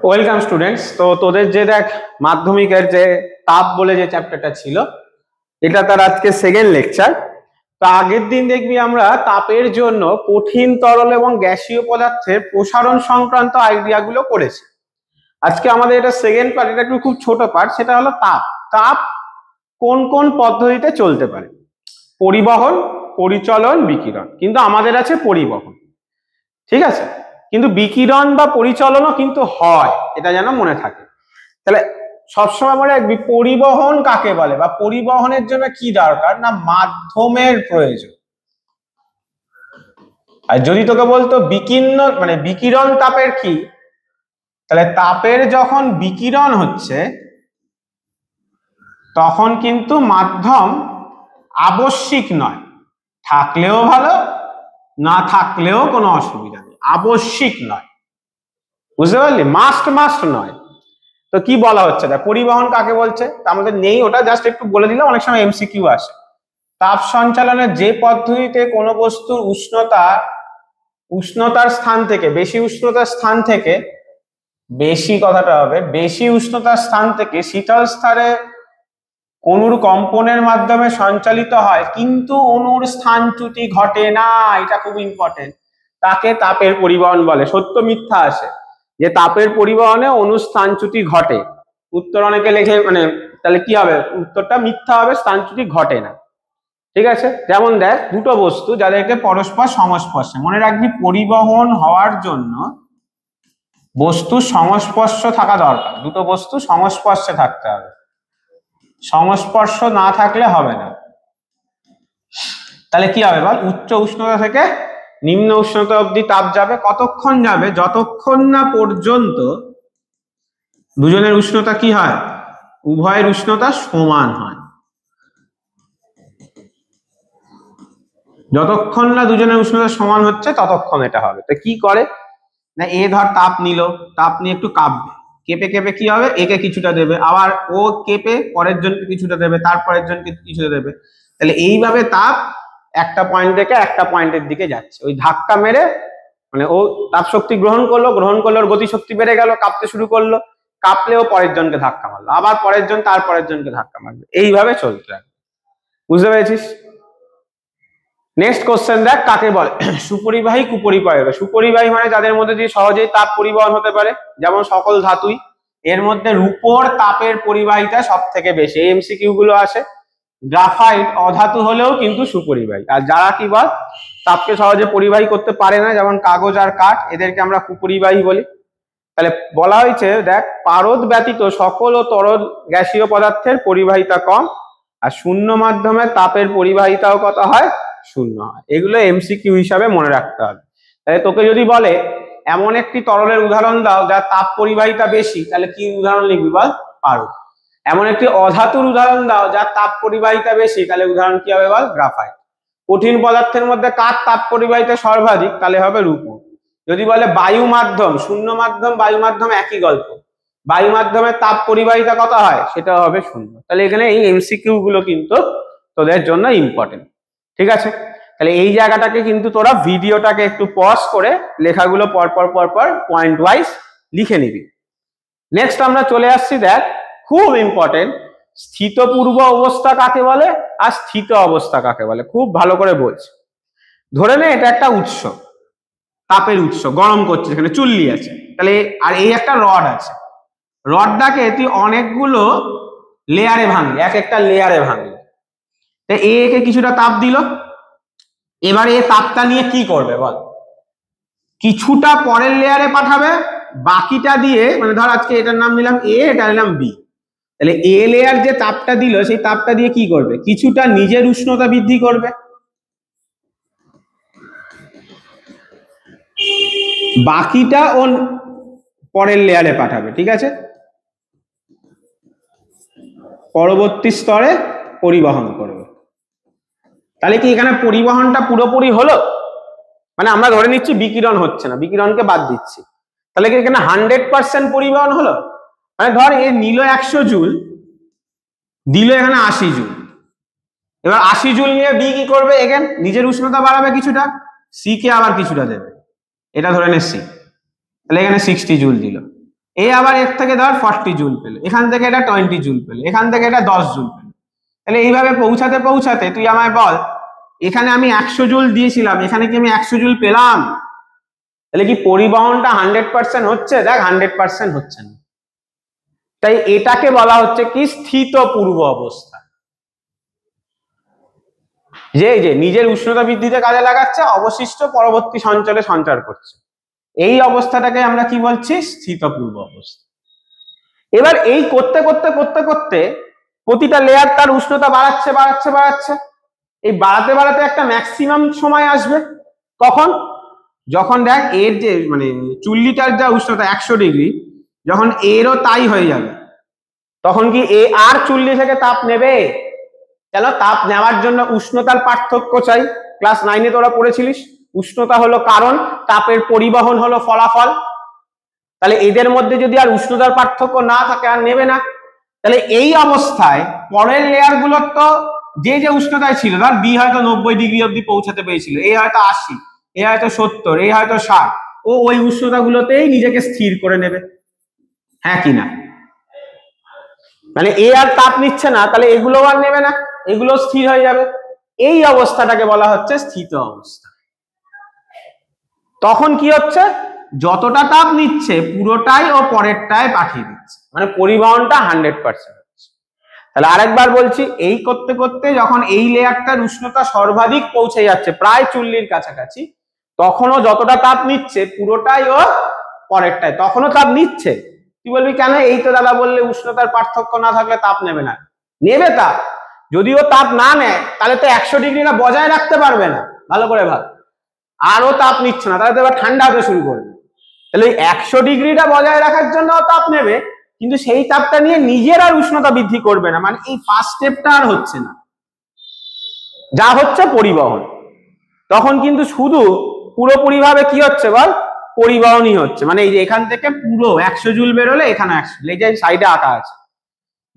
Welcome students. তো তোদের যে দেখ মাধ্যমিকের যে তাপ বলে যে চ্যাপ্টারটা ছিল, এটা তার আজকে সেকেন্ড লেকচার। তো আগের দিন দেখবি আমরা তাপের জন্য কঠিন তরল এবং গ্যাসীয় পদার্থের প্রসারণ সংক্রান্ত আইডিয়াগুলো করেছি। আজকে আমাদের এটা সেকেন্ড পার্ট, এটা একটু খুব ছোট পার্ট, সেটা হলো তাপ। তাপ কোন কোন পদ্ধতিতে চলতে পারে? পরিবহন, পরিচলন, বিকিরণ। কিন্তু আমাদের আছে পরিবহন, ঠিক আছে? কিন্তু বিকিরণ বা পরিচলনও কিন্তু হয়, এটা যেন মনে থাকে। তাহলে সবসময় মনে রাখবি পরিবহন কাকে বলে, বা পরিবহনের জন্য কি দরকার না মাধ্যমের প্রয়োজন। আর যদি তোকে বলতো বিকিরণ মানে বিকিরণ তাপের কি, তাহলে তাপের যখন বিকিরণ হচ্ছে তখন কিন্তু মাধ্যম আবশ্যিক নয়, থাকলেও ভালো না থাকলেও কোনো অসুবিধা নেই, আবশ্যিক নয়, বুঝতে পারলি? মাস্ট নয়। তো কি বলা হচ্ছে দেখ, পরিবহন কাকে বলছে আমাদের নেই, ওটা জাস্ট একটু বলে দিলাম, অনেক সময় এমসিকিউ আসে। তাপ সঞ্চালনের যে পদ্ধতিতে কোনো বস্তুর উষ্ণতার স্থান থেকে বেশি উষ্ণতার স্থান থেকে বেশি কথাটা হবে বেশি উষ্ণতার স্থান থেকে শীতল স্তরে অণুর কম্পনের মাধ্যমে সঞ্চালিত হয়, কিন্তু অণুর স্থানচ্যুতি ঘটে না, এটা খুব ইম্পর্টেন্ট, তাকে তাপের পরিবহন বলে। সত্য মিথ্যা আসে যে তাপের পরিবহনে অণু স্থানচ্যুতি ঘটে, উত্তর অনেকে লেখে মানে তাহলে কি হবে, উত্তরটা মিথ্যা হবে, স্থানচ্যুতি ঘটে না, ঠিক আছে? যেমন দেখ দুটো বস্তু যাদেরকে পরস্পর সংস্পর্শে, মনে রাখবি পরিবহন হওয়ার জন্য বস্তু সংস্পর্শ থাকা দরকার, দুটো বস্তু সংস্পর্শে থাকতে হবে, সংস্পর্শ না থাকলে হবে না। তাহলে কি হবে বল, উচ্চ উষ্ণতা থেকে নিম্ন উষ্ণতা অবধি তাপ যাবে, কতক্ষণ যাবে? যতক্ষণ না পর্যন্ত দুজনের উষ্ণতা কি হয়, উভয়ের উষ্ণতা সমান হয়। যতক্ষণ না দুজনের উষ্ণতা সমান হচ্ছে ততক্ষণ এটা হবে। তো কি করে না, এ ধর তাপ নিল, তাপ নিয়ে একটু কাঁপবে, কেঁপে কেঁপে কি হবে, একে কিছুটা দেবে, আবার ও কেঁপে পরের জনকে কিছুটা দেবে, তারপরের জনকে কিছুটা দেবে। তাহলে এইভাবে তাপ একটা পয়েন্ট থেকে একটা পয়েন্টের দিকে যাচ্ছে, ওই ধাক্কা মেরে, মানে ও তাপ শক্তি গ্রহণ করলো, ওর গতি শক্তি বেড়ে গেল, কাঁপতে শুরু করলো, কাঁপলেও পরের জনকে ধাক্কা মারলো, আবার পরের জন তার পরের জনকে ধাক্কা মারবে, এইভাবে চলতে থাকবে। বুঝতে পেরেছিস? নেক্সট কোশ্চেন দেখ, কাকে বলে সুপরিবাহী কুপরিবাহী। সুপরিবাহী মানে যাদের মধ্যে দিয়ে সহজেই তাপ পরিবহন হতে পারে, যেমন সকল ধাতুই। এর মধ্যে রূপোর তাপের পরিবাহিতা সব থেকে বেশি, এমসিকিউ গুলো আসে। গ্রাফাইট অধাতু হলেও কিন্তু সুপরিবাহী। আর যারা কি বল তাপকে সহজে পরিবাহী করতে পারে না, যেমন কাগজ আর কাঠ, এদেরকে আমরা কুপরিবাহী বলি। তাহলে বলা হয়েছে দেখ, পারদ ব্যতীত সকল ও তরল গ্যাসীয় পদার্থের পরিবাহিতা কম, আর শূন্য মাধ্যমে তাপের পরিবাহিতাও কত হয়, শূন্য হয়। এগুলো এমসিকিউ হিসাবে মনে রাখতে হবে। তাহলে তোকে যদি বলে এমন একটি তরলের উদাহরণ দাও যার তাপ পরিবাহিতা বেশি, তাহলে কি উদাহরণ লিখবি বল, পারদ। এমন একটি অধাতুর উদাহরণ দাও যার তাপ পরিবাহিতা বেশি, তাহলে উদাহরণ কি হবে বল, গ্রাফাইট। কঠিন পদার্থের মধ্যে কার তাপ পরিবাহিতা সর্বাধিক, তাহলে হবে রূপো। যদি বলে বায়ু মাধ্যম, শূন্য মাধ্যম বায়ু মাধ্যম একই গল্প, বায়ু মাধ্যমের তাপ পরিবাহিতা কত হয়, সেটা হবে শূন্য। তাহলে এখানে এই এমসিকিউ গুলো কিন্তু তোদের জন্য ইম্পর্টেন্ট, ঠিক আছে? তাহলে এই জায়গাটাকে কিন্তু তোরা ভিডিওটাকে একটু পজ করে লেখাগুলো পরপর পয়েন্ট ওয়াইজ লিখে নিবি। নেক্সট আমরা চলে আসছি দেখ, খুব ইম্পর্টেন্ট, স্থিতপূর্ব অবস্থা কাকে বলে আর স্থিত অবস্থা কাকে বলে, খুব ভালো করে বলছি। ধরে নে এটা একটা উৎস, তাপের উৎস, গরম করছে, এখানে চুল্লি আছে, তাহলে আর এই একটা রড আছে, রডটাকে তুই অনেকগুলো লেয়ারে ভাঙলি, এক একটা লেয়ারে ভাঙলি, তো একে কিছুটা তাপ দিল, এবারে এই তাপটা নিয়ে কি করবে বল, কিছুটা পরের লেয়ারে পাঠাবে, বাকিটা দিয়ে, মানে ধর আজকে এটার নাম নিলাম এ, এটা নিলাম বি, তাহলে এ লেয়ার যে তাপটা দিল সেই তাপটা দিয়ে কি করবে, কিছুটা নিজের উষ্ণতা বৃদ্ধি করবে, বাকিটা ও পরের লেয়ারে পাঠাবে, ঠিক আছে? পরবর্তী স্তরে পরিবহন করবে। তাহলে কি এখানে পরিবহনটা পুরোপুরি হলো? মানে আমরা ধরে নিচ্ছি বিকিরণ হচ্ছে না, বিকিরণকে বাদ দিচ্ছি, তাহলে কি এখানে 100% পরিবহন হলো? মানে ধর এ নিল 100 জুল, দিল এখানে 80 জুল, এবার 80 জুল নিয়ে বি কি করবে, এগেন নিজের উষ্ণতা বাড়াবে কিছুটা, সি কে আবার কিছুটা দেবে, এটা ধরে নে সি, তাহলে এখানে 60 জুল দিল। এ আবার এর থেকে ধর 40 জুল পেলো, এখান থেকে এটা 20 জুল পেলো, এখান থেকে এটা 10 জুল পেলো। তাহলে এইভাবে পৌঁছাতে পৌঁছাতে তুই আমায় বল, এখানে আমি 100 জুল দিয়েছিলাম, এখানে কি আমি 100 জুল পেলাম? তাহলে কি পরিবহনটা 100% হচ্ছে? দেখ 100% হচ্ছে না। তাই এটাকে বলা হচ্ছে কি স্থিত পূর্ব অবস্থা। যে নিজের উষ্ণতা বৃদ্ধিতে কাজে লাগাচ্ছে, অবশিষ্ট পরবর্তী সঞ্চলে সঞ্চার করছে, এই অবস্থাটাকে আমরা কি বলছি? স্থিত পূর্ব অবস্থা। এবার এই করতে করতে করতে করতে প্রতিটা লেয়ার তার উষ্ণতা বাড়াচ্ছে বাড়াচ্ছে বাড়াচ্ছে। এই বাড়াতে বাড়াতে একটা ম্যাক্সিমাম সময় আসবে। কখন? যখন দেখ এর যে মানে চুল্লিটার যা উষ্ণতা 100 ডিগ্রি, যখন এরও তাই হয়ে যাবে, তখন কি এ আর চুল্লি থেকে তাপ নেবে? কেন? তাপ নেওয়ার জন্য উষ্ণতার পার্থক্য চাই। ক্লাস 9-এ তোরা পড়েছিলিস, উষ্ণতা হলো কারণ, তাপের পরিবহন হলো ফলাফল। তাহলে এদের মধ্যে যদি আর উষ্ণতার পার্থক্য না থাকে, আর নেবে না। তাহলে এই অবস্থায় পরের লেয়ার গুলোর তো যে যে উষ্ণতায় ছিল, ধর বি হয়তো 90 ডিগ্রি অব্দি পৌঁছাতে পেরেছিল, এ হয়তো 80, এ হয়তো 70, এ হয়তো 60, ও ওই উষ্ণতা গুলোতেই নিজেকে স্থির করে নেবে। হ্যাঁ কি না? মানে এ আর তাপ নিচ্ছে না, তাহলে এগুলো আর নেবে না, এগুলো স্থির হয়ে যাবে। এই অবস্থাটাকে বলা হচ্ছে স্থিত অবস্থা। তখন কি হচ্ছে? যতটা তাপ নিচ্ছে পুরোটাই ও পরেরটায় পাঠিয়ে দিচ্ছে, মানে পরিবহনটা 100% হচ্ছে। তাহলে আরেকবার বলছি, এই করতে করতে যখন এই লেয়ারটার উষ্ণতা সর্বাধিক পৌঁছে যাচ্ছে প্রায় চুল্লির কাছাকাছি, তখনও যতটা তাপ নিচ্ছে পুরোটাই ও পরেরটায়, তখনও তাপ নিচ্ছে। তুই বলবি কেন? এই তো দাদা বললে উষ্ণতার পার্থক্য না থাকলে তাপ নেবে না। নেবে তাপ, যদিও তাপ না নেয় তাহলে তো 100 ডিগ্রি না বজায় রাখতে পারবে না। ভালো করে ভাব, আরো তাপ নিচ্ছে না, তাহলে তো এবার ঠান্ডা হতে শুরু করবে। তাহলে 100 ডিগ্রিটা বজায় রাখার জন্য তাপ নেবে, কিন্তু সেই তাপটা নিয়ে নিজের আর উষ্ণতা বৃদ্ধি করবে না। মানে এই ফার্স্ট স্টেপটা আর হচ্ছে না, যা হচ্ছে পরিবহন। তখন কিন্তু শুধু পুরোপুরি ভাবে কি হচ্ছে বল? পরিবহনই হচ্ছে। মানে এই যে এখান থেকে পুরো 100 জুল বেরোলে এখানে 100, এই যে সাইডে আঁকা আছে,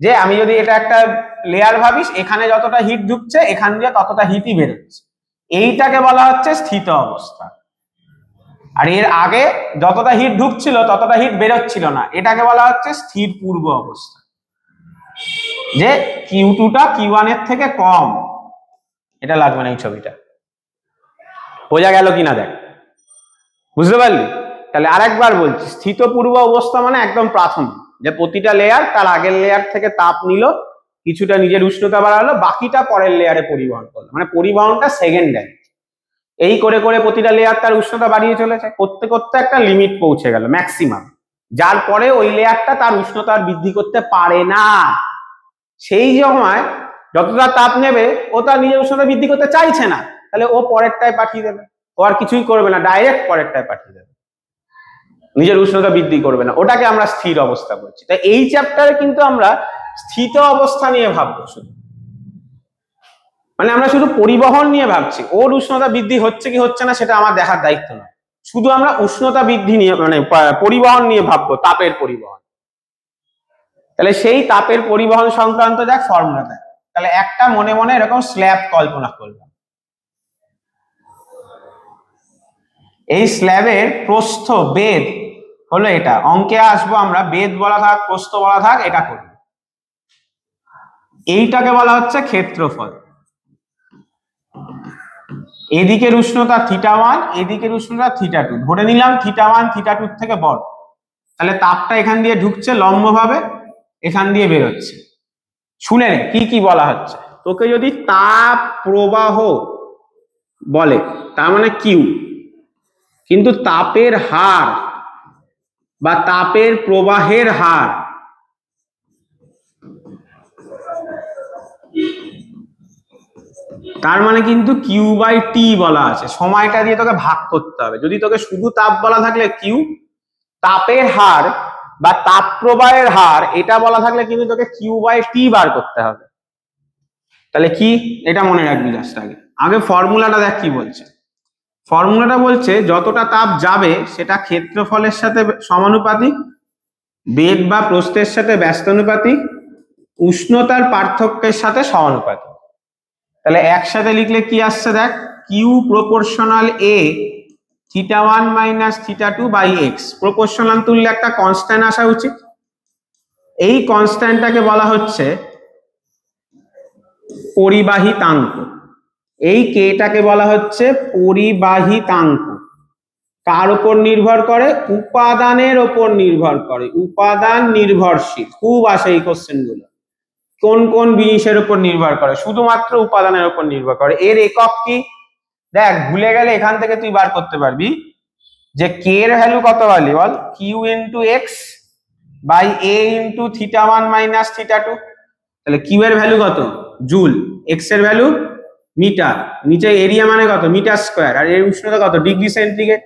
যে আমি যদি এটা একটা লেয়ার ভাবিস, এখানে যতটা হিট ঢুকছে এখান দিয়ে ততটা হিটই বেরোচ্ছে, এইটাকে বলা হচ্ছে স্থিত অবস্থা। আর এর আগে যতটা হিট ঢুকছিল ততটা হিট বেরোচ্ছিল না, এটাকে বলা হচ্ছে স্থির পূর্ব অবস্থা। যে Q2টা Q1 এর থেকে কম, এটা লাগবে না এই ছবিটা। বোঝা গেল কিনা দেখ, বুঝতে পারলি? তাহলে আরেকবার বলছি, স্থিত পূর্ব অবস্থা মানে একদম প্রাথমিক, যে প্রতিটা লেয়ার তার আগের লেয়ার থেকে তাপ নিল, কিছুটা নিজের উষ্ণতা বাড়ালো, বাকিটা পরের লেয়ারে পরিবহন করলো, মানে পরিবহনটা সেকেন্ডারি। এই করে করে প্রতিটা লেয়ার তার উষ্ণতা বাড়িয়ে চলেছে, করতে করতে একটা লিমিট পৌঁছে গেল ম্যাক্সিমাম, যার পরে ওই লেয়ারটা তার উষ্ণতা বৃদ্ধি করতে পারে না। সেই সময় যতটা তাপ নেবে ও তার নিজের উষ্ণতা বৃদ্ধি করতে চাইছে না, তাহলে ও পরেরটায় পাঠিয়ে দেবে। ও আর কিছুই করবে না, ডাইরেক্ট পরেরটায় পাঠিয়ে দেবে, নিজের উষ্ণতা বৃদ্ধি করবে না। ওটাকে আমরা স্থির অবস্থা বলছি। তাই এই চ্যাপ্টারে কিন্তু আমরা স্থিত অবস্থা নিয়ে ভাববো শুধু, মানে আমরা শুধু পরিবহন নিয়ে ভাবছি। ওর উষ্ণতা বৃদ্ধি হচ্ছে কি হচ্ছে না সেটা আমার দেখার দায়িত্ব নয়, শুধু আমরা উষ্ণতা বৃদ্ধি নিয়ে মানে পরিবহন নিয়ে ভাববো, তাপের পরিবহন। তাহলে সেই তাপের পরিবহন সংক্রান্ত দেখ ফর্মুলা দেখ। তাহলে একটা মনে মনে এরকম স্ল্যাব কল্পনা করলাম, এই স্ল্যাবের প্রস্থ বেদ হলো এটা, অঙ্কে আসবো আমরা, বেদ বলা থাক প্রস্থ বলা থাক, এটা করব। এইটাকে বলা হচ্ছে ক্ষেত্রফল। এদিকের উষ্ণতা θ1, এদিকের উষ্ণতা θ2, ধরে নিলাম θ1 θ2 থেকে বড়। তাহলে তাপটা এখান দিয়ে ঢুকছে লম্বভাবে, এখান দিয়ে বেরোচ্ছে। শুনে নে কি কি বলা হচ্ছে। তোকে যদি তাপ প্রবাহ বলে তার মানে কিউ, কিন্তু তাপের হার বা তাপের প্রবাহের হার তার মানে কিন্তু Q/T বলা আছে। সময়টা দিয়ে তোকে ভাগ করতে হবে। যদি তোকে শুধু তাপ বলা থাকলে কিউ, তাপের হার বা তাপ প্রবাহের হার এটা বলা থাকলে কিন্তু তোকে Q/T বার করতে হবে। তাহলে কি, এটা মনে রাখবি জাস্ট। আগে ফর্মুলাটা দেখ কি বলছে। ফর্মুলাটা বলছে যতটা তাপ যাবে সেটা ক্ষেত্রফলের সাথে সমানুপাতিক, বেগ বা প্রস্থের সাথে ব্যস্তানুপাতিক, উষ্ণতার পার্থক্যের সাথে সমানুপাতিক। তাহলে একসাথে লিখলে কি আসছে দেখ, কিউ প্রপোর্শনাল এ θ1 মাইনাস θ2 বাই এক্স। প্রপোর্শনাল তুললে একটা কনস্ট্যান্ট আসা উচিত, এই কনস্ট্যান্টটাকে বলা হচ্ছে পরিবাহিতাঙ্ক। এই কেটাকে বলা হচ্ছে পরিবাহিতাঙ্ক। কার উপর নির্ভর করে? উপাদানের উপর নির্ভর করে, উপাদান নির্ভরশীল। খুব আসে এই কোশ্চেন গুলো, কোন কোন জিনিসের উপর নির্ভর করে? শুধুমাত্র উপাদানের উপর নির্ভর করে। এর একক কি দেখ, ভুলে গেলে এখান থেকে তুই বার করতে পারবি যে কে এর ভ্যালু কত পালি বল, Q into X by A into θ1 minus θ2। তাহলে কিউ এর ভ্যালু কত? জুল, এক্স এর ভ্যালু মিটার, নিচে এরিয়া মানে কত? মিটার স্কোয়ার, আর এর উষ্ণতা কত? Degree centigrade.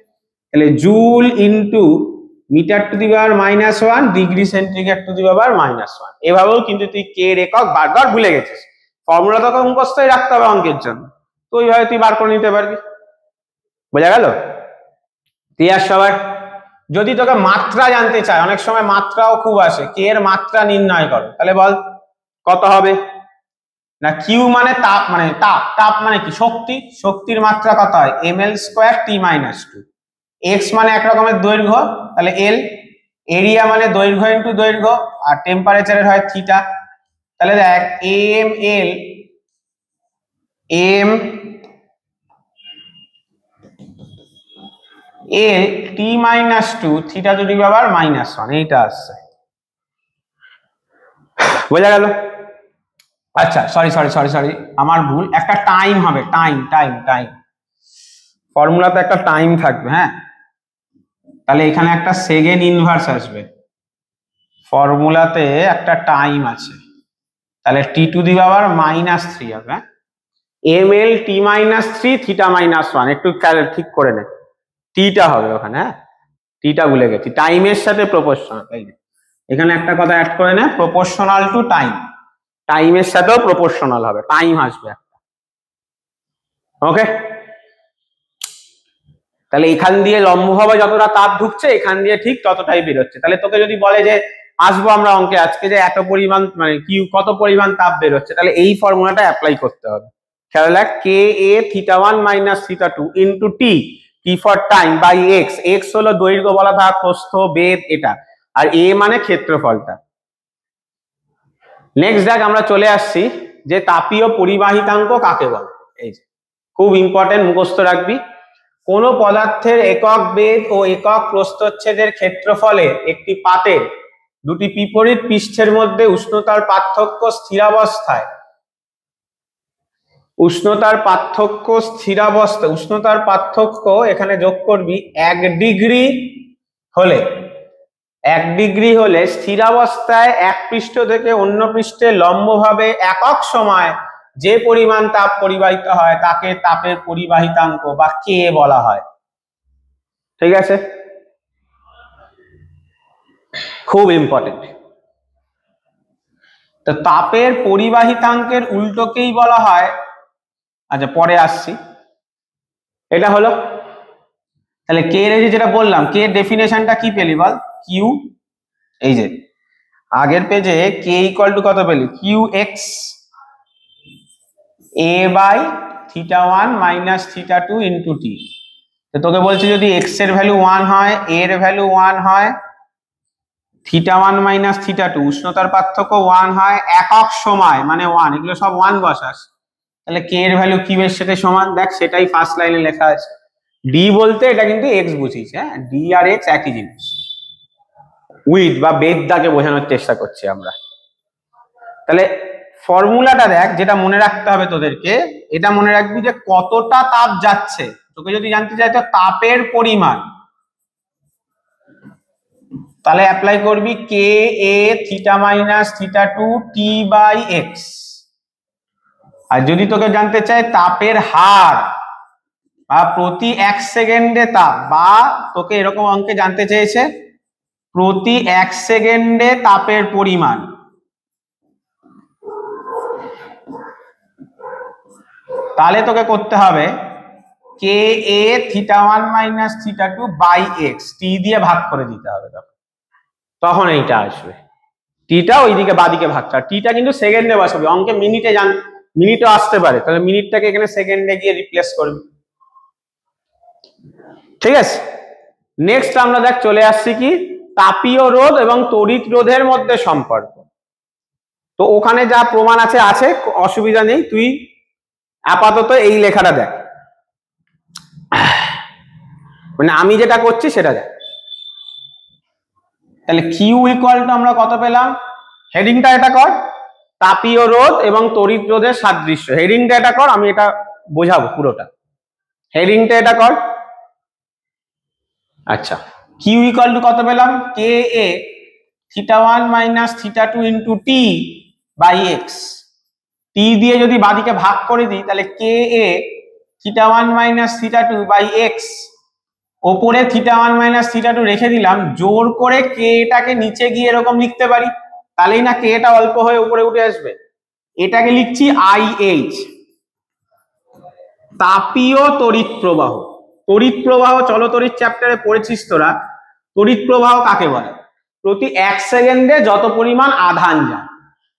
তাহলে joule into metre to the power -1 degree centigrade to the power -1। এভাবেও কিন্তু তুই কে এর একক বারবার ভুলে গেছিস, ফর্মুলা তোকে মুখস্থই রাখতে হবে অঙ্কের জন্য, তো ওইভাবে তুই বার করে নিতে পারবি। বোঝা গেল? ক্লিয়ার সবার? যদি তোকে মাত্রা জানতে চায়, অনেক সময় মাত্রাও খুব আসে, কে এর মাত্রা নির্ণয় করো, তাহলে বল কত হবে? না কিউ মানে তাপ, মানে তাপ মানে কি? শক্তি। শক্তির মাত্রা কত হয়? ml² t-2। এক্স মানে এক রকমের দৈর্ঘ্য, তাহলে এল। এরিয়া মানে দৈর্ঘ্য ইন্টু দৈর্ঘ্য, আর টেম্পারেচারের হয় থিটা। তাহলে দেখ M L t-2 theta to the power -1, এইটা আসছে। বোঝা গেল? আচ্ছা সরি আমার ভুল, একটা টাইম হবে, টাইম ফর্মুলাতে একটা টাইম থাকবে। হ্যাঁ, তাহলে এখানে একটা সেকেন্ড ইনভার্স আসবে, ফর্মুলাতে একটা টাইম আছে, তাহলে টি টু দি পাওয়ার -3 হবে। ml t-3 থিটা -1, একটু ঠিক করে নে, টিটা হবে ওখানে। হ্যাঁ, টিটা ভুলে গেছি, টাইমের সাথে প্রপোর্শনাল। এখানে একটা কথা অ্যাড করে নে, প্রপোর্শনাল টু টাইম, টাইমের সাথেও প্রপোর্শনাল হবে, টাইম আসবে একটা। ওকে, তাহলে এখান দিয়ে লম্বভাবে যতটা তাপ ঢুকছে এখান দিয়ে ঠিক ততটাই বেরোচ্ছে। তাহলে তোকে যদি বলে যে আসবো আমরা অঙ্কে আজকে, যে এত পরিমাণ মানে কিউ কত পরিমাণ তাপ বেরোচ্ছে, তাহলে এই ফর্মুলাটা অ্যাপ্লাই করতে হবে। খেয়াল রাখ, K A θ1 minus θ2 into T, T for time, by X. X হলো দৈর্ঘ্য বলা থাক, প্রস্থ, বেধ এটা, আর এ মানে ক্ষেত্রফলটা। নেক্সট দেখ, আমরা চলে আসছি যে তাপীয় পরিবাহিতাঙ্ক কাকে বলে। এই যে খুব ইম্পর্টেন্ট, মুখস্থ রাখবি। কোন পদার্থের একক বেধ ও একক প্রস্থচ্ছেদের ক্ষেত্রফলে একটি পাতের দুটি বিপরীত পৃষ্ঠের মধ্যে উষ্ণতার পার্থক্য স্থিরাবস্থায়, উষ্ণতার পার্থক্য এখানে যোগ করবি 1 ডিগ্রি হলে, 1 ডিগ্রি হলে স্থিরাবস্থায় এক পৃষ্ঠ থেকে অন্য পৃষ্ঠে লম্বভাবে একক সময় যে পরিমাণ তাপ পরিবাহিত হয় তাকে তাপের পরিবাহিতাঙ্ক বা কে বলা হয়। ঠিক আছে, খুব ইম্পর্টেন্ট। তো তাপের পরিবাহিতাঙ্কের উল্টোকেই বলা হয়, আচ্ছা পরে আসছি, এটা হলো। তাহলে কে এর যেটা বললাম, কে এর ডেফিনেশনটা কি পেলি বল? কিউ, এই যে আগের পেজে কে ইকুয়াল টু কত পেলি? Q X A by θ1 minus θ2 into T. তো তোকে বলছে যদি এক্স এর ভ্যালু 1 হয়, এর ভ্যালু 1 হয়, θ1 মাইনাস θ2 উষ্ণতার পার্থক্য 1 হয়, একক সময় মানে 1, এগুলো সব 1 বসাস, তাহলে কে এর ভ্যালু কিউ এর সাথে সমান। দেখ সেটাই ফার্স্ট লাইনে লেখা আছে। ডি বলতে এটা কিন্তু এক্স বুঝিস, হ্যাঁ, ডি আর এক্স একই জিনিস, উইথ বা বেধটাকে বোঝানোর চেষ্টা করছি আমরা। তাহলে ফর্মুলাটা দেখ, যেটা মনে রাখতে হবে তোদেরকে, এটা মনে রাখবি যে কতটা তাপ যাচ্ছে। তোকে যদি জানতে চাই তো তাপের পরিমাণ, তাহলে অ্যাপ্লাই করবি K A theta minus θ2 T by X. আর যদি তোকে জানতে চাই তাপের হার বা প্রতি 1 সেকেন্ডে তাপ, বা তোকে এরকম অঙ্কে জানতে চেয়েছে প্রতি 1 সেকেন্ডে তাপের পরিমাণ, তাহলে তোকে করতে হবে K A θ1 minus θ2 by X, T দিয়ে ভাগ করে দিতে হবে, তখন এইটা আসবে। টিটা ওইদিকে বাদিকে ভাগটা, টিটা কিন্তু সেকেন্ডে বসাবি, অঙ্কে মিনিটে মিনিটও আসতে পারে, তাহলে মিনিটটাকে এখানে সেকেন্ডে গিয়ে রিপ্লেস করবি। ঠিক আছে, নেক্সট আমরা দেখ চলে আসছি কি তাপীয় রোধ এবং তড়িৎ রোধের মধ্যে সম্পর্ক। তো ওখানে যা প্রমাণ আছে আছে, অসুবিধা নেই, তুই আপাতত এই লেখাটা দেখ, মানে আমি যেটা করছি সেটা দেখ। তাহলে কিউ ইকুয়াল টু আমরা কত পেলাম, হেডিংটা এটা কর, তাপীয় রোধ এবং তড়িৎ রোধের সাদৃশ্য, হেডিংটা এটা কর, আমি এটা বোঝাবো পুরোটা, হেডিংটা এটা কর। আচ্ছা, কিউ ইকুয়াল টু কত পেলাম, K A θ1 minus θ2 into T by X, T দিয়ে যদি বাদিকে ভাগ করে দিই তাহলে K A θ1 minus θ2 by X, ওপরে θ1 মাইনাস θ2 রেখে দিলাম, জোর করে কে এটাকে নিচে গিয়ে এরকম লিখতে পারি, তাহলেই না কে এটা অল্প হয়ে উপরে উঠে আসবে। এটাকে লিখছি আইএইচ, তাপীয় তড়িৎ প্রবাহ। তড়িৎ প্রবাহ চলতড়িৎ চ্যাপ্টারে পড়েছিস তোরা, তড়িৎ প্রবাহ কাকে বলে, প্রতি 1 সেকেন্ডে যত পরিমাণ আধান যায়।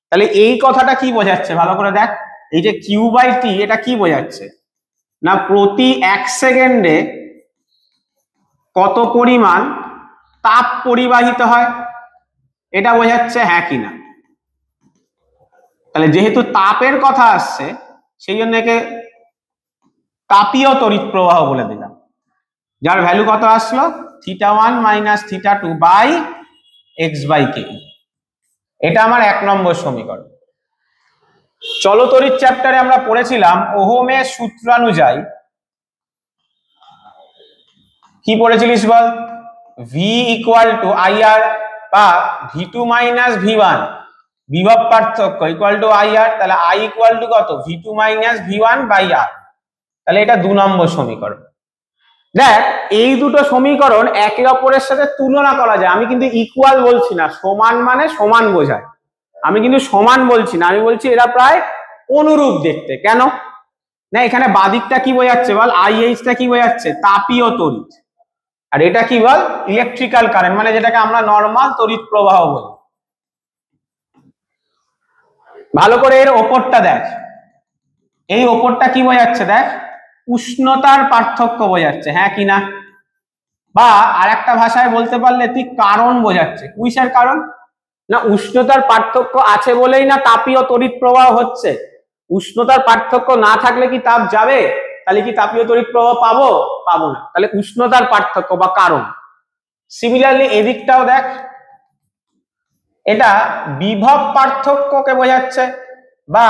তাহলে এই কথাটা কি বোঝাচ্ছে ভালো করে দেখ, এই যে কিউ বাই টি এটা কি বোঝাচ্ছে না, প্রতি 1 সেকেন্ডে কত পরিমাণ তাপ পরিবাহিত হয় এটা বোঝাচ্ছে, হ্যাঁ কিনা। তাহলে যেহেতু তাপের কথা আসছে সেই জন্য একে তাপীয় তড়িৎ প্রবাহ বলে দিলাম, যার ভ্যালু কত আসলো θ1 মাইনাস θ2 বাই এক্স বাই কে। এটা আমার 1 নম্বর সমীকরণ। চলতড়িৎ চ্যাপ্টারে আমরা পড়েছিলাম ওহমের সূত্রানুযায়ী, কি পড়েছিলিস বল, ভি ইকুয়াল টু আইআর বা ভি2 মাইনাস ভি1, বিভব পার্থক্য ইকুয়াল টু আইআর, তাহলে আই ইকুয়াল টু কত ভি2 মাইনাস ভি1 বাই আর, তাহলে এটা 2 নম্বর সমীকরণ। দেখ এই দুটো সমীকরণ একে অপরের সাথে তুলনা করা যায়, আমি কিন্তু ইকুয়াল বলছি না, সমান মানে সমান বোঝায়, আমি কিন্তু সমান বলছি না, আমি বলছি এরা প্রায় অনুরূপ দেখতে। কেন না, এখানে বাদিকটা কি বোঝাচ্ছে বল, আইএইচটা কি বোঝাচ্ছে, তাপীয় তড়িৎ, আর এটা কি বল ইলেকট্রিক্যাল কারেন্ট, মানে যেটাকে আমরা নরমাল তড়িৎ প্রবাহ বলি। ভালো করে এর ওপরটা দেখ, এই ওপরটা কি বোঝাচ্ছে দেখ, উষ্ণতার পার্থক্য বোঝাচ্ছে, হ্যাঁ কিনা, বা আরেকটা ভাষায় বলতে পারলে তুই কারণ বোঝাচ্ছে। কিসের কারণ না, উষ্ণতার পার্থক্য আছে বলেই না তাপীয় তড়িৎ প্রবাহ হচ্ছে, উষ্ণতার পার্থক্য না থাকলে কি তাপ যাবে, তাহলে কি তাপীয় তড়িৎ প্রবাহ পাবো, পাবো না, তাহলে উষ্ণতার পার্থক্য বা কারণ। সিমিলারলি এদিকটাও দেখ, এটা বিভব পার্থক্যকে বোঝাচ্ছে, বা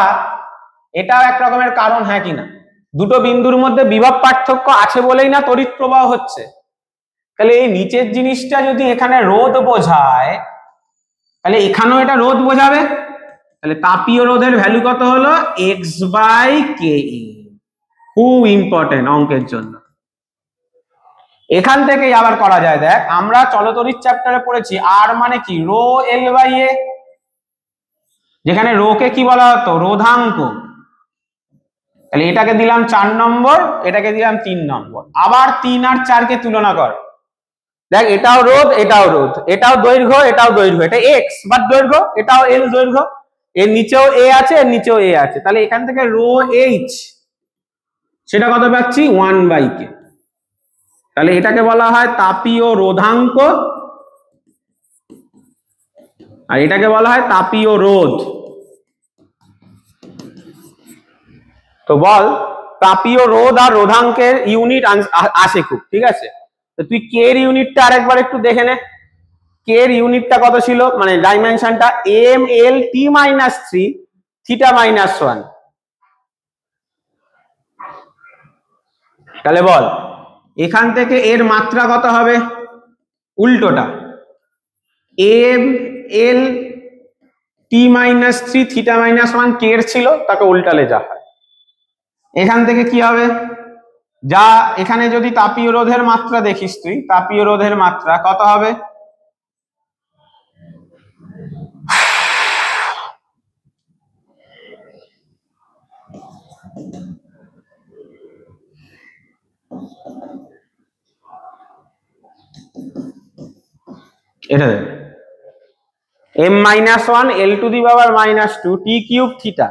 এটাও এক রকমের কারণ, হ্যাঁ কিনা, দুটো বিন্দুর মধ্যে বিভব পার্থক্য আছে বলেই না তড়িৎ প্রবাহ হচ্ছে। তাহলে এই নিচের জিনিসটা যদি এখানে রোধ বোঝায় তাহলে এখানেও এটা রোধ বোঝাবে, তাহলে তাপীয় রোধের ভ্যালু কত হলো এক্স বাই কে, খুব ইম্পর্টেন্ট অঙ্কের জন্য। এখান থেকেই আবার করা যায়, দেখ আমরা চলতড়িৎ চ্যাপ্টারে পড়েছি আর মানে কি রো এল বাই এ, যেখানে রো কে কি বলা হতো রোধাঙ্ক, তাহলে এটাকে দিলাম 4 নম্বর, এটাকে দিলাম 3 নম্বর, আবার 3 আর 4 কে তুলনা কর, দেখ এটাও রোধ এটাও রোধ, এটাও দৈর্ঘ্য এটাও দৈর্ঘ্য, এটা এক্স বাট দৈর্ঘ্য, এটাও এল দৈর্ঘ্য, এর নিচেও এ আছে এর নিচেও এ আছে, তাহলে এখান থেকে রো এইচ সেটা কত পাচ্ছি 1 বাই কে, তাহলে এটাকে বলা হয় তাপীয় রোধাঙ্ক আর এটাকে বলা হয় তাপীয় রোধ। তো বল তাপীয় রোধ আর রোধাঙ্কের ইউনিট আসে খুব, ঠিক আছে, তো তুই কে এর ইউনিটটা আরেকবার একটু দেখে নে, কে এর ইউনিটটা কত ছিল, মানে ডাইমেনশনটা এম এল টি মাইনাস 3 থিটা মাইনাস 1, তাহলে বল এখান থেকে এর মাত্রা কত হবে, উল্টোটা এম এল টি মাইনাস 3 থিটা মাইনাস 1 কে এর ছিল, তাকে উল্টালে যা হয়, এখান থেকে কি হবে, যা এখানে যদি তাপীয় রোধের মাত্রা দেখিস তুই, তাপীয় রোধের মাত্রা কত হবে, এটা m minus 1 l two the power minus 2 t cube theta.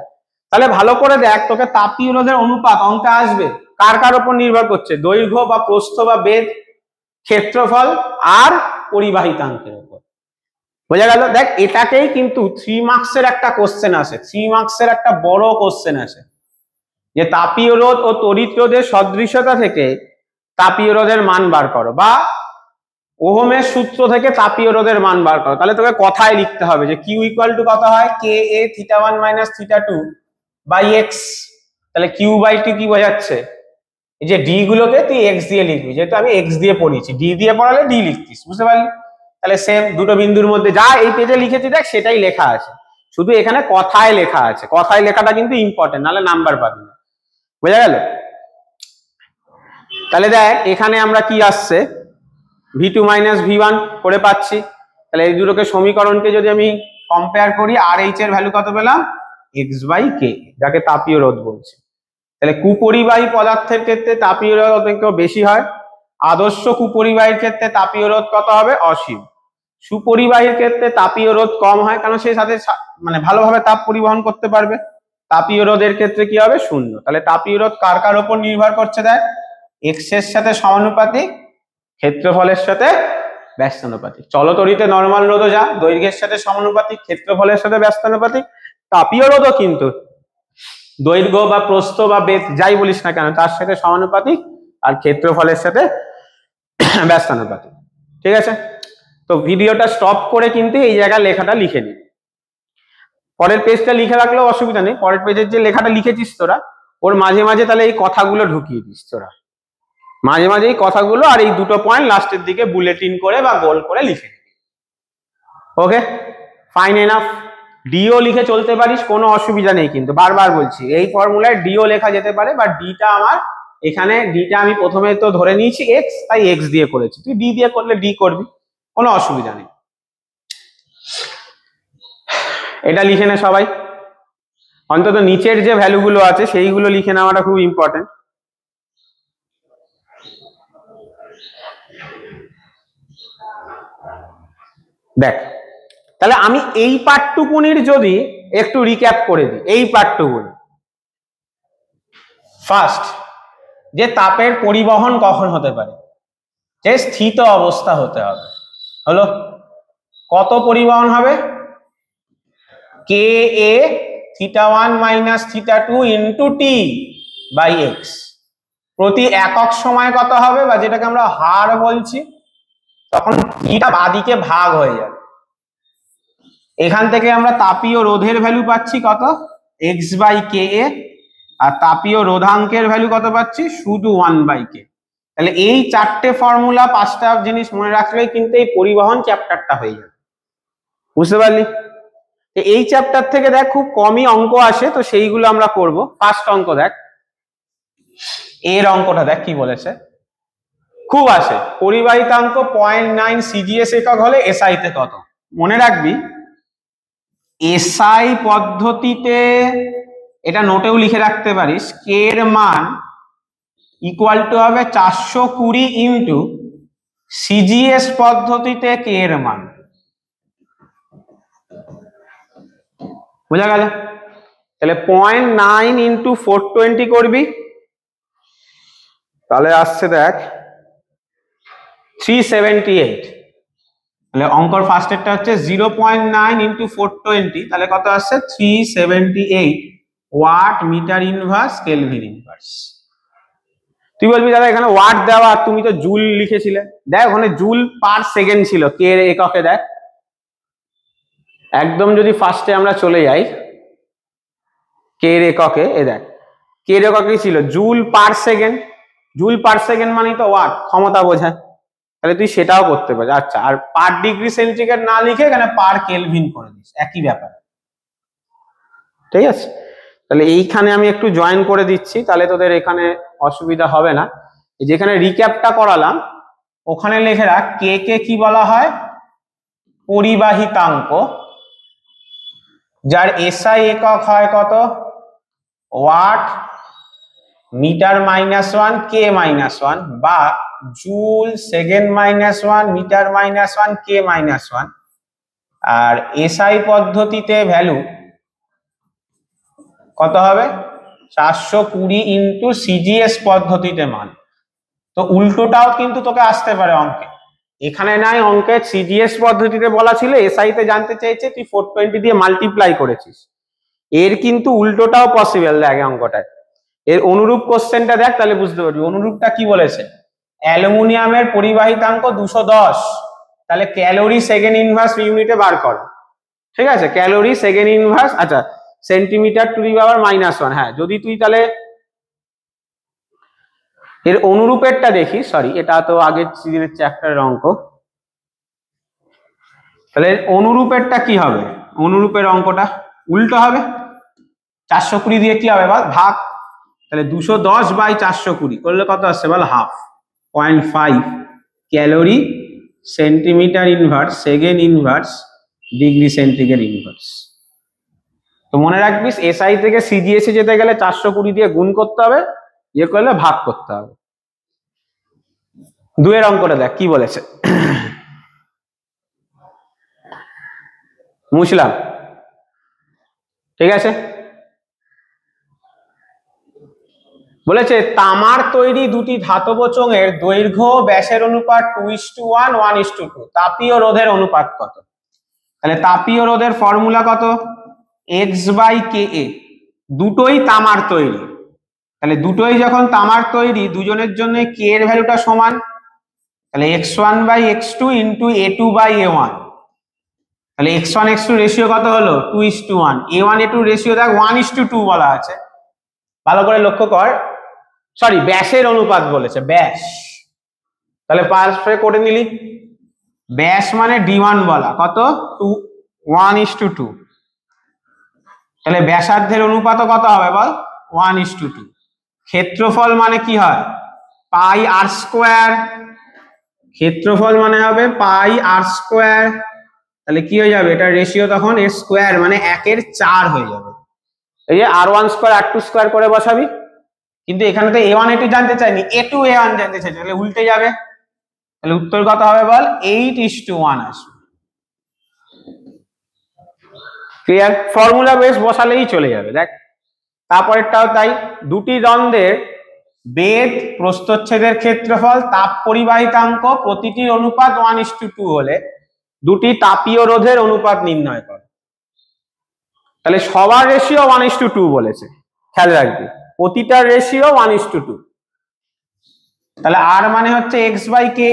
তাহলে ভালো করে দেখ, তোকে তাপীয় রোধের অনুপাত অঙ্কে আসবে, কার কার উপর নির্ভর করছে, দৈর্ঘ্য বা প্রস্থ বা বেধ, ক্ষেত্রফল আর পরিবাহিতাঙ্কের উপর। বোঝা গেল? দেখ এটাকেই কিন্তু 3 মার্কসের একটা কোশ্চেন আসে, 3 মার্কসের একটা বড় কোশ্চেন আসে, যে তাপীয় রোধ ও তড়িৎ রোধের সদৃশতা থেকে তাপীয় রোধের মান বার করো, বা ওহমের সূত্র থেকে তাপীয় রোধের মান বার করো। তাহলে তোকে কথায় লিখতে হবে যে কিউ ইকুয়াল টু কত হয়, K A theta 1 minus theta 2 by X. তাহলে কিউ বাই টি কি বোঝাচ্ছে, এই যে ডি গুলোকে তুই এক্স দিয়ে লিখবি, যেহেতু আমি এক্স দিয়ে পড়িয়েছি, ডি দিয়ে পড়ালে ডি লিখতিস, বুঝতে পারলি? তাহলে সেম দুটো বিন্দুর মধ্যে যা এই পেজে লিখেছি দেখ সেটাই লেখা আছে, শুধু এখানে কথায় লেখা আছে, কথায় লেখাটা কিন্তু ইম্পর্টেন্ট, নাহলে নাম্বার পাবি না। বোঝা গেল? তাহলে দেখ এখানে আমরা কি আসছে, v2 মাইনাস v1 করে পাচ্ছি। তাহলে এই দুটোকে সমীকরণকে যদি আমি কম্পেয়ার করি, আর এইচ এর ভ্যালু কত পেলাম, x বাই কে, যাকে তাপীয় রোধ বলছে। তাহলে কুপরিবাহী পদার্থের ক্ষেত্রে তাপীয় রোধ অনেক বেশি হয়, আদর্শ কুপরিবাহীর ক্ষেত্রে তাপীয় রোধ কত হবে, অসীম। সুপরিবাহীর ক্ষেত্রে তাপীয় রোধ কম হয়, কারণ সেই সাথে মানে ভালোভাবে তাপ পরিবহন করতে পারবে। তাপীয় রোধের ক্ষেত্রে কি হবে, শূন্য। তাহলে তাপীয় রোধ কার কার উপর নির্ভর করছে, দেখ এক্স এর সাথে সমানুপাতিক, ক্ষেত্রফলের সাথে ব্যস্তানুপাতিক। চলতড়িতে নরমাল রোধও যা দৈর্ঘ্যের সাথে সমানুপাতিক, ক্ষেত্রফলের সাথে ব্যস্তানুপাতিক, তাপীয় রোধও কিন্তু দৈর্ঘ্য বা প্রস্থ বা বেধ যাই বলিস না কেন তার সাথে সমানুপাতিক, আর ক্ষেত্রফলের সাথে ব্যস্তানুপাতিক। ঠিক আছে? তো ভিডিওটা স্টপ করে কিন্তু এই জায়গায় লেখাটা লিখে নি, পরের পেজটা লিখে রাখলেও অসুবিধা নেই, পরের পেজের যে লেখাটা লিখেছিস তোরা ওর মাঝে মাঝে তাহলে এই কথাগুলো ঢুকিয়ে দিস তোরা, মাঝে মাঝে এই কথাগুলো, আর এই দুটো পয়েন্ট লাস্টের দিকে বুলেটিন করে বা গোল করে লিখে। ওকে, ফাইন এনাফ। ডিও লিখে চলতে পারিস, কোনো অসুবিধা নেই, কিন্তু বারবার বলছি এই ফর্মুলায় ডিও লেখা যেতে পারে, বা ডিটা আমার এখানে, ডিটা আমি প্রথমে তো ধরে নিয়েছি এক্স, তাই এক্স দিয়ে করেছি, তুই ডি দিয়ে করলে ডি করবি, কোনো অসুবিধা নেই। এটা লিখে নে সবাই, অন্তত নিচের যে ভ্যালুগুলো আছে সেইগুলো লিখে নেওয়াটা খুব ইম্পর্টেন্ট। দেখ তাহলে আমি এই পাঠটুকুনির যদি একটু রিক্যাপ করে দিই, এই পাঠটুকুনি ফার্স্ট, যে তাপের পরিবহন কখন হতে পারে, যে স্থিত অবস্থা হতে হবে, হলো কত পরিবহন হবে, K A theta 1 minus theta 2 into T by X. প্রতি একক সময় কত হবে, বা যেটাকে আমরা হার বলছি, তখন টিটা বাদিকে ভাগ হয়ে যাবে। এখান থেকে আমরা তাপীয় রোধের ভ্যালু পাচ্ছি কত, এক্স বাই কে এ, আর তাপীয় রোধাঙ্কের ভ্যালু কত পাচ্ছি, শুধু 1 বাই কে। তাহলে এই চারটে ফর্মুলা, পাঁচটা জিনিস মনে রাখলেই কিন্তু এই পরিবহন চ্যাপ্টারটা হয়ে যাবে, বুঝতে পারলি? এই চ্যাপ্টার থেকে দেখ খুব কমই অঙ্ক আসে, তো সেইগুলো আমরা করব। ফার্স্ট অঙ্ক দেখ, এর অঙ্কটা দেখ কি বলেছে, খুব আসে, পরিবাহিতাঙ্ক 0.9 সিজিএস একক হলে এসআই তে কত। মনে রাখবি এসআই পদ্ধতিতে, এটা নোটেও লিখে রাখতে পারিস, কে এর মান ইকুয়াল টু হবে 420 ইন্টু সিজিএস পদ্ধতিতে কে এর মান। বোঝা গেল? তাহলে 0.9 ইন্টু 420 করবি, তাহলে আসছে দেখ 378। তাহলে অঙ্কর ফার্স্টেরটা হচ্ছে 0.9 ইন্টু 420, তাহলে কত আসছে 378 watt metre inverse kelvin inverse. তুই বলবি দাদা এখানে ওয়াট দেওয়া, তুমি তো জুল লিখেছিলে। দেখ ওখানে জুল পার সেকেন্ড ছিল, কে এর এককে। দেখ একদম যদি ফার্স্টে আমরা চলে যাই কে এর এককে, এ দেখ কে এর এককে ছিল joule per second, joule per second মানে তো ওয়াট, ক্ষমতা বোঝায়, তাহলে তুই সেটাও করতে পারিস। আচ্ছা, আর পার ডিগ্রি সেন্টিগ্রেড না লিখে এখানে পার কেলভিন করে দিস, একই ব্যাপার। ঠিক আছে, তাহলে এইখানে আমি একটু জয়েন করে দিচ্ছি, তাহলে তোদের এখানে অসুবিধা হবে না। যেখানে রিক্যাপটা করালাম ওখানে লিখে রাখ, কে কে কি বলা হয়, পরিবাহিতাঙ্ক, যার এসআই একক হয় কত, watt metre minus 1 K minus 1, বা joule second minus 1 metre minus 1 K minus 1। আর এসআই পদ্ধতিতে ভ্যালু কত হবে, 420 ইন্টু সিজিএস পদ্ধতিতে মান। তো তো উল্টোটাও কিন্তু তোকে আসতে পারে অঙ্কে। এখানে নাই অঙ্কে সিজিএস পদ্ধতিতে বলা ছিল, এসআই তে জানতে চাইছে তুই 420 দিয়ে মাল্টিপ্লাই করেছিস, এর কিন্তু উল্টোটাও পসিবল। দেখ অঙ্কটায় এর অনুরূপ কোশ্চেনটা দেখ, তাহলে বুঝতে পারবি অনুরূপটা কি বলেছে। অ্যালুমিনিয়ামের পরিবাহিতাঙ্ক 210, তাহলে ক্যালোরি সেকেন্ড ইনভার্স ইউনিটে বার কর। ঠিক আছে, ক্যালোরি সেকেন্ড ইনভার্স, আচ্ছা সেন্টিমিটার টু দি পাওয়ার -1। হ্যাঁ, যদি তুই তাহলে এর অনুরূপেরটা দেখি, সরি এটা তো আগের সিজনের চ্যাপ্টারের অঙ্ক, তাহলে অনুরূপেরটা কি হবে, অনুরূপের অঙ্কটা উল্টো হবে। 420 দিয়ে কি হবে বল, ভাগ। তাহলে 210/420 করলে কত আসছে বল, half, 0.5 calorie centimetre inverse second inverse degree centigrade inverse. তো মনে রাখবিস এসআই থেকে সিজিএসে যেতে গেলে 420 দিয়ে গুণ করতে হবে, ইয়ে করলে ভাগ করতে হবে। দুয়ের অঙ্কটা দেখ কি বলেছে, মুছলাম, ঠিক আছে। বলেছে তামার তৈরি দুটি ধাতব চোঙের দৈর্ঘ্য ব্যাসের অনুপাত 2:1 1:2, তাপীয় রোধের অনুপাত কত। তাহলে তাপীয় রোধের ফর্মুলা কত, x/Ka, দুটোই তামার তৈরি, তাহলে দুটোই যখন তামার তৈরি দুজনের জন্য কে এর ভ্যালুটা সমান, তাহলে x1/x2 ইন্টু a2/a1, তাহলে x1 x2 রেশিও কত হলো 2:1, a1 a2 রেশিও দেখ 1:2 বলা আছে, ভালো করে লক্ষ্য কর, সরি ব্যাসের অনুপাত বলেছে, ব্যাস, তাহলে পারস্পরিক করে নিলি, ব্যাস মানে d1 বলা কত 1:2, তাহলে ব্যাসার্ধের অনুপাত কত হবে বল 1:2। ক্ষেত্রফল মানে কি হয় পাই আর স্কোয়ার, ক্ষেত্রফল মানে হবে পাই আর স্কোয়ার, তাহলে কি হয়ে যাবে এটা রেশিও তখন এর স্কোয়ার মানে 1/4 হয়ে যাবে। এই যে r1 স্কোয়ার r2 স্কোয়ার করে বসাবি, কিন্তু এখানে তো a1 a2 জানতে চাইনি, a2 a1 জানতে চাইছি, তাহলে উল্টে যাবে, তাহলে উত্তর কত হবে বল 8:1 আসবে। ক্লিয়ার, ফর্মুলা বেস বসালেই চলে যাবে। দেখ তারপরেরটাও তাই, দুটি দ্বন্দ্বের বেদ প্রস্থচ্ছেদের ক্ষেত্রফল তাপ পরিবাহিতাঙ্ক প্রতিটির অনুপাত 1:2 হলে দুটি তাপীয় রোধের অনুপাত নির্ণয় কর। তাহলে সবার রেশিও 1:2 বলেছে, খেয়াল রাখবি প্রতিটার রেশিও 1:2, তাহলে আর মানে হচ্ছে x/Ka,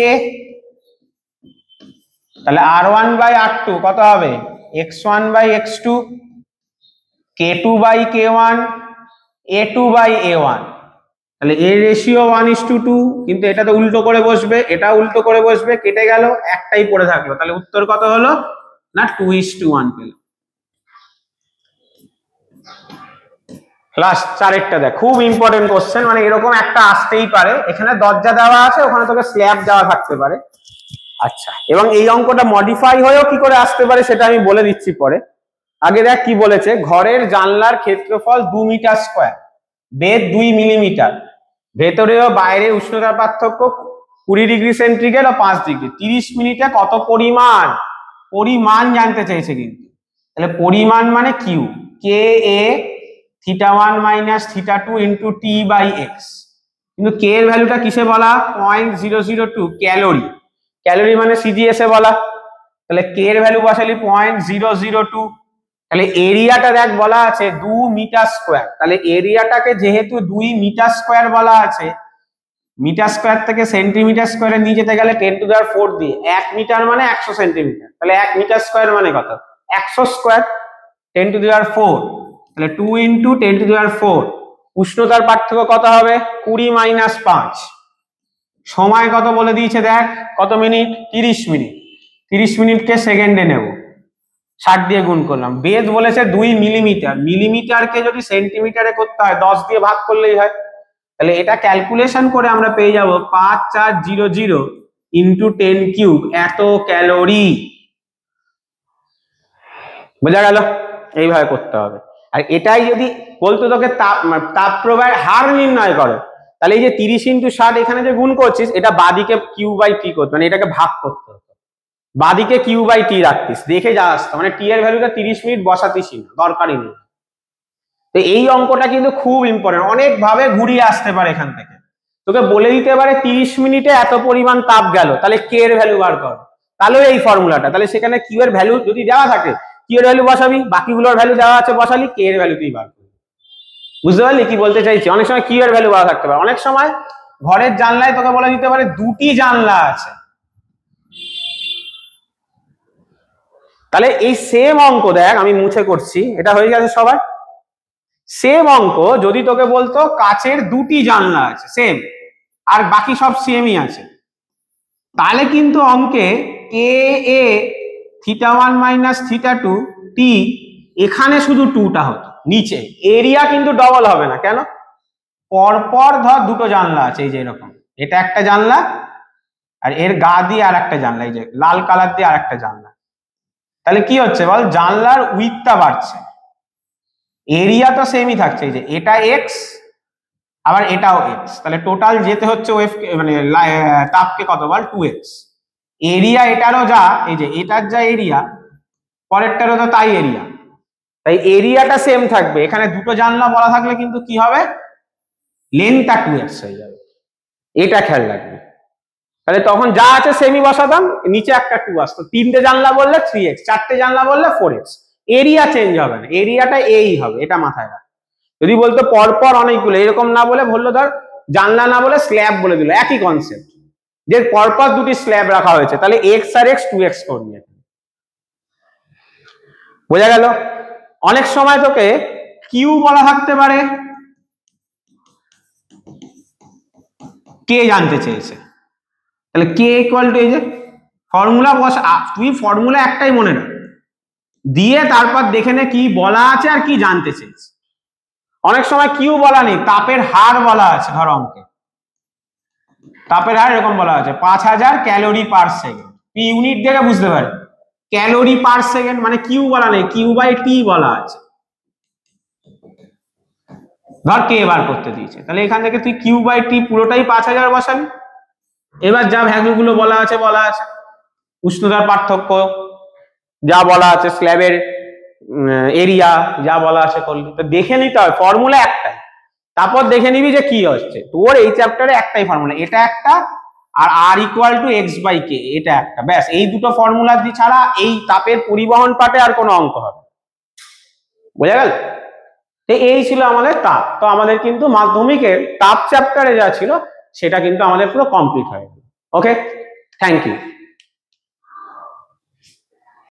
তাহলে r1/r2 কত হবে x1/x2, k2/k1, a2/a1, তাহলে এর রেশিও 1:2, কিন্তু এটা তো উল্টো করে বসবে, এটা উল্টো করে বসবে, কেটে গেল, একটাই পড়ে থাকলো, তাহলে উত্তর কত হলো না 2:1 পেল। লাস্ট চারেরটা দেখ, খুব ইম্পর্টেন্ট কোশ্চেন, মানে এরকম একটা আসতেই পারে, এখানে দরজা দেওয়া আছে, ওখানে তোকে স্ল্যাব দেওয়া থাকতে পারে। আচ্ছা, এবং এই অঙ্কটা মডিফাই হয়েও কি করে আসতে পারে সেটা আমি বলে দিচ্ছি পরে। আগে দেখ কি বলেছে, ঘরের জানলার ক্ষেত্রফল 2 মিটার স্কোয়ার, বেদ 2 মিলিমিটার, ভেতরে ও বাইরে উষ্ণতার পার্থক্য 20 ডিগ্রি সেন্টিগ্রেড ও 5 ডিগ্রি, 30 মিনিটে কত পরিমাণ, পরিমাণ জানতে চাইছে কিন্তু, তাহলে পরিমাণ মানে Q, K A θ1 minus θ2 into t/x, কিন্তু কে এর ভ্যালুটা কিসে বলা 0.002 ক্যালোরি, ক্যালোরি মানে সিজিএস এ বলা, তাহলে কে এর ভ্যালু বসালি 0.002, তাহলে এরিয়াটা দেখ বলা আছে 2 মিটার স্কোয়ার, তাহলে এরিয়াটাকে যেহেতু 2 মিটার স্কোয়ার বলা আছে, মিটার স্কোয়ার থেকে সেন্টিমিটার স্কোয়ারে নিয়ে যেতে গেলে 10⁴ দিয়ে, 1 মিটার মানে 100 সেন্টিমিটার, তাহলে 1 মিটার স্কোয়ার মানে কত 100 স্কোয়ার, 10⁴, তাহলে 2 ইন্টু 10⁴, উষ্ণতার পার্থক্য কত হবে 20 - 5, সময় কত বলে দিয়েছে দেখ কত মিনিট 30 মিনিট, 30 মিনিটকে সেকেন্ডে নেব, 60 দিয়ে গুণ করলাম, বেদ বলেছে 2 মিলিমিটার, মিলিমিটারকে যদি সেন্টিমিটারে করতে হয় 10 দিয়ে ভাগ করলেই হয়, তাহলে এটা ক্যালকুলেশন করে আমরা পেয়ে যাব 5400 ইন্টু 10 কিউব এত ক্যালোরি, বোঝা গেল, এইভাবে করতে হবে। আর এটাই যদি বলতো তোকে তাপ প্রবাহের হার নির্ণয় করো, তাহলে এই যে 30 ইন্টু 60 এখানে যে গুণ করছিস, এটা বাদিকে q/t করতে, মানে এটাকে ভাগ করতে হতো, বাদিকে q/t রাখতিস, দেখে যা আসতো, মানে t এর ভ্যালুটা 30 মিনিট বসাতিস না, দরকারই নেই। তো এই অঙ্কটা কিন্তু খুব ইম্পর্টেন্ট, অনেক ভাবে ঘুরিয়ে আসতে পারে এখান থেকে, তোকে বলে দিতে পারে 30 মিনিটে এত পরিমাণ তাপ গেল, তাহলে কে এর ভ্যালু বার কর, তাহলে এই ফর্মুলাটা, তাহলে সেখানে কিউ এর ভ্যালু যদি দেওয়া থাকে কিউ এর ভ্যালু বসাবি, বাকিগুলোর ভ্যালু দেওয়া আছে বসালি, কে এর ভ্যালু তুই বার করবি। বুঝতে পারলি কি বলতে চাইছি? অনেক সময় কিউ এর ভ্যালু দেওয়া থাকতে পারে, অনেক সময় ঘরের জানলায় তোকে বলে দিতে পারে দুটি জানলা আছে, তাহলে এই সেম অঙ্ক দেখ আমি মুছে করছি, এটা হয়ে গেছে সবার। সেম অঙ্ক যদি তোকে বলতো কাচের দুটি জানলা আছে সেম, আর বাকি সব সেমই আছে, তাহলে কিন্তু অঙ্কে কে এ θ1 মাইনাস θ2 টি এখানে শুধু টুটা হতো, নিচে এরিয়া কিন্তু ডবল হবে না। কেন? পরপর ধর দুটো জানলা আছে, এই যে এরকম, এটা একটা জানলা আর এর গা দিয়ে আর একটা জানলা, এই যে লাল কালার দিয়ে আর একটা জানলা, তাহলে কি হচ্ছে বল, জানলার উইথটা বাড়ছে, এরিয়া তো সেমই থাকছে, এই যে এটা এক্স আবার এটাও এক্স, তাহলে টোটাল যেতে হচ্ছে ওয়েভ মানে তাপকে কত বল 2x। এরিয়া এটারও যা, এই যে এটার যা এরিয়া পরেরটারও তো তাই এরিয়া, তাই এরিয়াটা সেম থাকবে। এখানে দুটো জানলা বলা থাকলে কিন্তু কি হবে, লেন্থটা 2x হয়ে যাবে, এটা খেয়াল রাখবে। তাহলে তখন যা আছে সেমই বসাতাম, নিচে একটা 2 আসতো, তিনটে জানলা বললে 3x, চারটে জানলা বললে 4x, এরিয়া চেঞ্জ হবে না, এরিয়াটা এই হবে, এটা মাথায় রাখ। যদি বলতো পরপর অনেকগুলো, এরকম না বলে বললো ধর জানলা না বলে স্ল্যাব বলে দিল, একই কনসেপ্ট, যে পরপর দুটি স্ল্যাব রাখা হয়েছে, তাহলে x আর x 2x করবি, বোঝা গেল? অনেক সময় তোকে কিউ বলা থাকতে পারে, কে জানতে চেয়েছে, তাহলে কে ইকুয়াল টু, এই যে ফর্মুলা বসা, তুই ফর্মুলা একটাই মনে রাখ, দিয়ে তারপর দেখে নে কি বলা আছে আর কি জানতে চেয়েছে। অনেক সময় কিউ বলা নেই, তাপের হার বলা আছে, ধর অঙ্কে তাপের হার এরকম বলা আছে 5000 calorie per second, P unit দেখে বুঝতে পারে, ক্যালোরি পার সেকেন্ড মানে কিউ বলা নেই, কিউ বাই টি বলা আছে, ধর কে বার করতে দিয়েছে, তাহলে এখান থেকে তুই কিউ বাই টি পুরোটাই 5000 বসাবি। এবার যা ভ্যালু গুলো বলা আছে উষ্ণতার পার্থক্য যা বলা আছে, স্ল্যাবের এরিয়া যা বলা আছে করলি, তো দেখে নিতে হয়, ফর্মুলা একটাই, তারপর দেখে নিবি যে কি হচ্ছে। তোর এই চ্যাপ্টারে একটাই ফর্মুলা, এটা একটা, আর আর ইকুয়াল টু এক্স বাই কে, এটা একটা, ব্যাস। এই দুটো ফর্মুলা দিয়ে ছাড়া এই তাপের পরিবহন পাঠে আর কোনো অঙ্ক হবে, বোঝা গেল? এই ছিল আমাদের তাপ। তো আমাদের কিন্তু মাধ্যমিকের তাপ চ্যাপ্টারে যা ছিল সেটা কিন্তু আমাদের পুরো কমপ্লিট হয়ে গেল। ওকে, থ্যাংক ইউ।